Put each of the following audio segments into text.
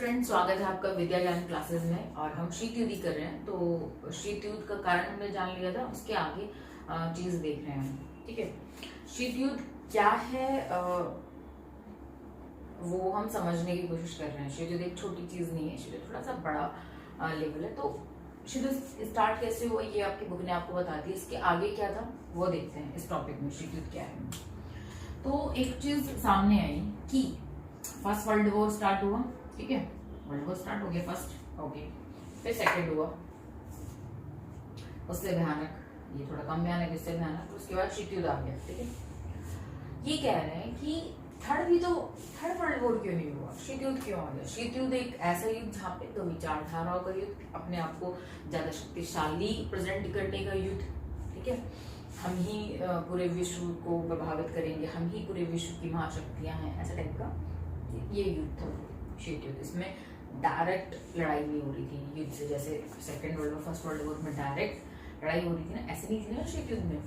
Friends, स्वागत है आपका विद्या ज्ञान क्लासेस में। और हम शीत युद्ध कर रहे हैं। तो शीत युद्ध का कारण हमने जान लिया था, उसके आगे चीज देख रहे हैं। ठीक है, शीत युद्ध क्या है वो हम समझने की कोशिश कर रहे हैं। शीत युद्ध एक छोटी चीज नहीं है, शीत युद्ध थोड़ा सा बड़ा लेवल है। तो शीत युद्ध स्टार्ट कैसे हुआ ये आपकी बुक ने आपको बता दी। इसके आगे क्या था वो देखते हैं इस टॉपिक में, शीत युद्ध क्या है। तो एक चीज सामने आई कि फर्स्ट वर्ल्ड वॉर स्टार्ट हुआ। ठीक है, वर्ल्ड वॉर स्टार्ट हो गया फर्स्ट, ओके। फिर सेकंड हुआ, उससे भयानक, ये थोड़ा कम भयानक, इससे भयानक। उसके बाद शीत युद्ध आ गया। ठीक है, ये कह रहे हैं कि थर्ड वर्ल्ड वॉर क्यों नहीं हुआ, शीत युद्ध क्यों आ गया। शीत युद्ध एक ऐसा युद्ध जहाँ पे दो विचारधाराओं का युद्ध, अपने आप को ज्यादा शक्तिशाली प्रेजेंट करने का युद्ध। ठीक है, हम ही पूरे विश्व को प्रभावित करेंगे, हम ही पूरे विश्व की महाशक्तियां हैं, ऐसा टाइप का ये युद्ध था शीत युद्ध। इसमें डायरेक्ट लड़ाई नहीं हो रही थी युद्ध से, जैसे second world war first world war में डायरेक्ट लड़ाई हो रही थी ना, ऐसे नहीं थी ना शीत युद्ध में।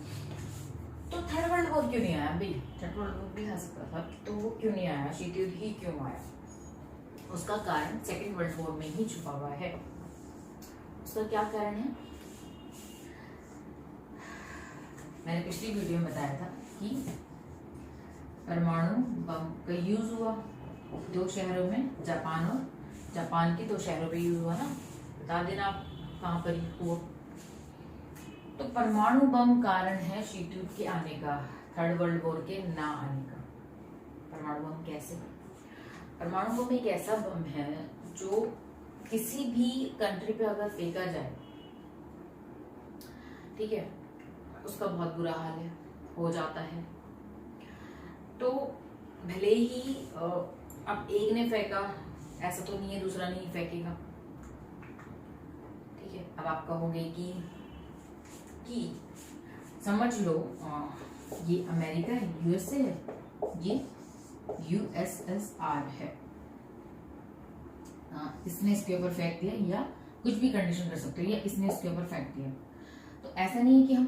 तो थर्ड वर्ल्ड वॉर क्यों नहीं आया भाई, थर्ड वर्ल्ड वॉर भी आ सकता था, तो वो क्यों नहीं आया, शीत युद्ध ही क्यों आया। उसका कारण सेकंड वर्ल्ड वॉर में ही छुपा हुआ है। उसका क्या कारण है, मैंने पिछली वीडियो में बताया था कि परमाणु बम का यूज हुआ दो शहरों में, जापान के दो शहरों पे यूज हुआ ना, बता देना आप कहाँ पर हुआ। तो परमाणु बम कारण है शीत युद्ध के आने का, थर्ड वर्ल्ड वॉर के ना आने का। परमाणु बम कैसे, परमाणु बम एक ऐसा बम है जो किसी भी कंट्री पे अगर फेंका जाए, ठीक है, उसका बहुत बुरा हाल है, हो जाता है। तो भले ही अब एक ने फेंका, ऐसा तो नहीं है दूसरा नहीं फेंकेगा। ठीक है, अब आप कहोगे कि समझ लो ये अमेरिका है, यूएसए है, ये यूएसएसआर है। इसने इसके ऊपर फेंक दिया, या कुछ भी कंडीशन कर सकते हो, या इसने इसके ऊपर फेंक दिया। तो ऐसा नहीं है कि हम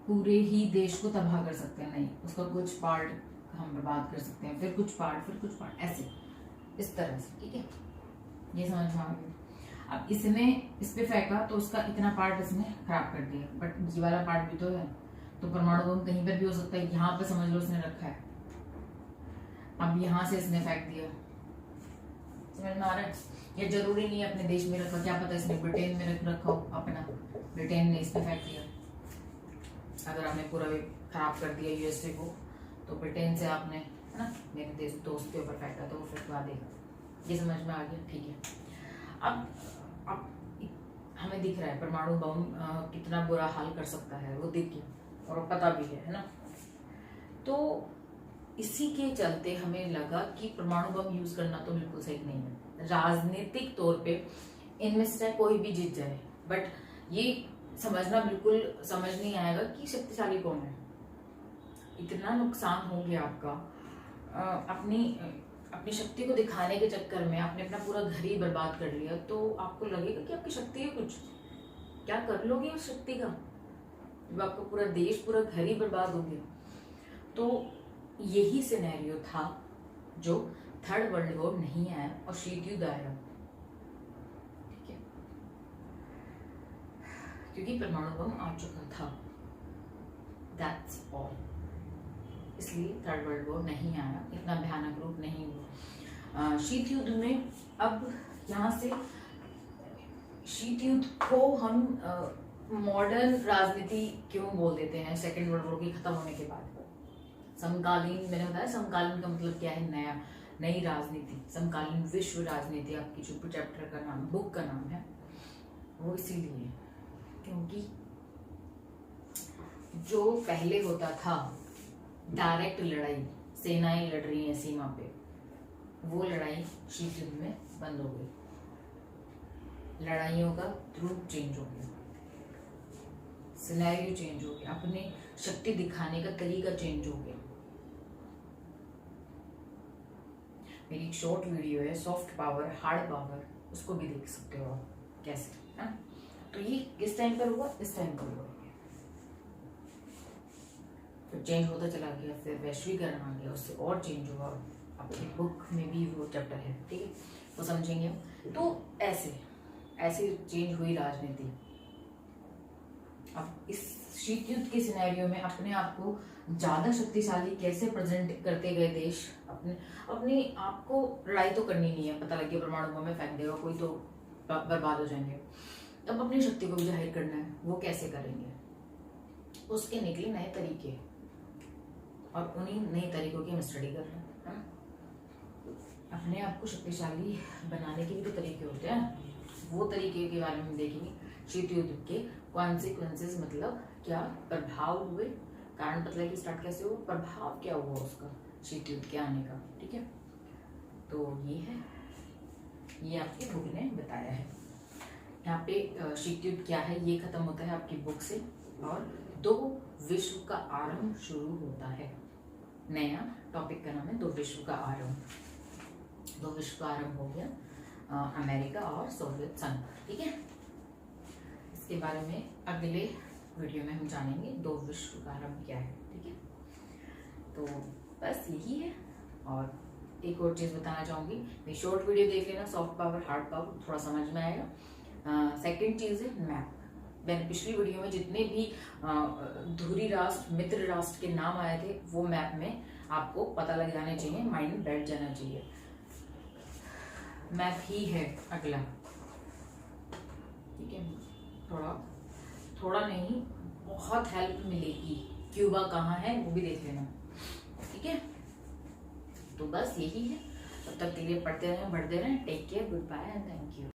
पूरे ही देश को तबाह कर सकते हैं, नहीं, उसका कुछ पार्ट हम बर्बाद कर सकते हैं, फिर कुछ पार्ट, ऐसे इस तरह से। ठीक है, ये समझ में आ गया। अब इसने इस पे फेंका तो उसका इतना पार्ट इसने खराब कर दिया, बट ये वाला पार्ट भी तो है। तो परमाणु बम कहीं पर भी हो सकता है, यहाँ पे समझ लो इसने रखा है, अब यहाँ से इसने फेंक दिया, समझ में आ रहा है। ये जरूरी नहीं है अपने देश में रखा, क्या पता इसने ब्रिटेन में रखा हो अपना, ब्रिटेन ने इस पे फेंक दिया। अगर आपने पूरा भी खराब कर दिया यूएसए को, तो ब्रिटेन से आपने, है ना, मेरे देश दोस्त के ऊपर फेंका तो वो फेंकवा देगा। ये समझ में आ गया। ठीक है, अब हमें दिख रहा है परमाणु बम कितना बुरा हाल कर सकता है, वो दिख गया और पता भी है ना। तो इसी के चलते हमें लगा कि परमाणु बम यूज करना तो बिल्कुल सही नहीं है। राजनीतिक तौर पे इनमें से कोई भी जीत जाए, बट ये समझना बिल्कुल समझ नहीं आएगा कि शक्तिशाली कौन है। इतना नुकसान हो गया आपका, अपनी शक्ति को दिखाने के चक्कर में आपने अपना पूरा घर ही बर्बाद कर लिया। तो आपको लगेगा कि आपकी शक्ति है कुछ, क्या कर लोगे उस शक्ति का, जब आपका पूरा देश, पूरा घर ही बर्बाद हो गया। तो यही सिनेरियो था जो थर्ड वर्ल्ड वॉर नहीं आया और शीत युद्ध आया। ठीक है, क्योंकि परमाणु बम आ चुका था, दैट्स ऑल। इसलिए थर्ड वर्ल्ड वॉर नहीं आया, इतना भयानक रूप नहीं हुआ शीत युद्ध में। अब यहाँ से शीत युद्ध को हम मॉडर्न राजनीति क्यों बोल देते हैं, सेकेंड वर्ल्ड वॉर की खत्म होने के बाद। समकालीन, मैंने बताया समकालीन का मतलब क्या है, नई राजनीति, समकालीन विश्व राजनीति आपकी जो चैप्टर का नाम, बुक का नाम है, वो इसीलिए क्योंकि जो पहले होता था डायरेक्ट लड़ाई, सेनाएं लड़ रही हैं सीमा पे, वो लड़ाई शीत युद्ध में बंद हो गई। लड़ाइयों का रूप चेंज हो गया, सिनेरियो चेंज हो गया, अपने शक्ति दिखाने का तरीका चेंज हो गया। मेरी एक शॉर्ट वीडियो है, सॉफ्ट पावर हार्ड पावर, उसको भी देख सकते हो आप कैसे, है। तो ये किस टाइम पर हुआ, इस टाइम पर हुआ, फिर चेंज होता चला गया, फिर वैश्वीकरण आ गया, उससे और चेंज हुआ। आपकी बुक में भी वो चैप्टर है, ठीक है, वो समझेंगे हम। तो ऐसे ऐसे चेंज हुई राजनीति। अब इस शीत युद्ध के सिनेरियो में अपने आप को ज्यादा शक्तिशाली कैसे प्रेजेंट करते गए देश, अपने आप को लड़ाई तो करनी नहीं है, पता लग गया परमाणु बम में फेंक देगा कोई तो बर्बाद हो जाएंगे। अब अपनी शक्ति को भी जाहिर करना है, वो कैसे करेंगे, उसके निकले नए तरीके, और उन्हीं नए तरीकों की हम स्टडी कर रहे हैं। अपने आप को शक्तिशाली बनाने के भी तो तरीके होते हैं, वो तरीके के बारे में हम देखेंगे। शीत युद्ध के कॉन्सिक्वेंसेस मतलब क्या प्रभाव हुए, कारण पता कि स्टार्ट कैसे हुआ, प्रभाव क्या हुआ उसका शीत युद्ध के आने का, ठीक है। तो ये है, ये आपकी बुक ने बताया है। यहाँ पे शीत युद्ध क्या है ये खत्म होता है आपकी बुक से, और 2 विश्व का आरंभ शुरू होता है। नया टॉपिक का नाम है 2 विश्व का आरंभ। 2 विश्व का आरंभ हो गया अमेरिका और सोवियत संघ, ठीक है। इसके बारे में अगले वीडियो में हम जानेंगे 2 विश्व का आरंभ क्या है, ठीक है। तो बस यही है। और एक और चीज बताना चाहूंगी, मैं शॉर्ट वीडियो देख लेना, सॉफ्ट पावर हार्ड पावर थोड़ा समझ में आएगा। सेकंड चीज है मैप। मैंने पिछली वीडियो में जितने भी धुरी राष्ट्र मित्र राष्ट्र के नाम आए थे वो मैप में आपको पता लग जाने चाहिए, माइंड में बैठ जाना चाहिए। मैप ही है अगला, ठीक है। थोड़ा नहीं, बहुत हेल्प मिलेगी। क्यूबा कहाँ है वो भी देख लेना, ठीक है। तो बस यही है, तब तक के लिए पढ़ते रहें, बढ़ते रहें। Take care, goodbye and thank you.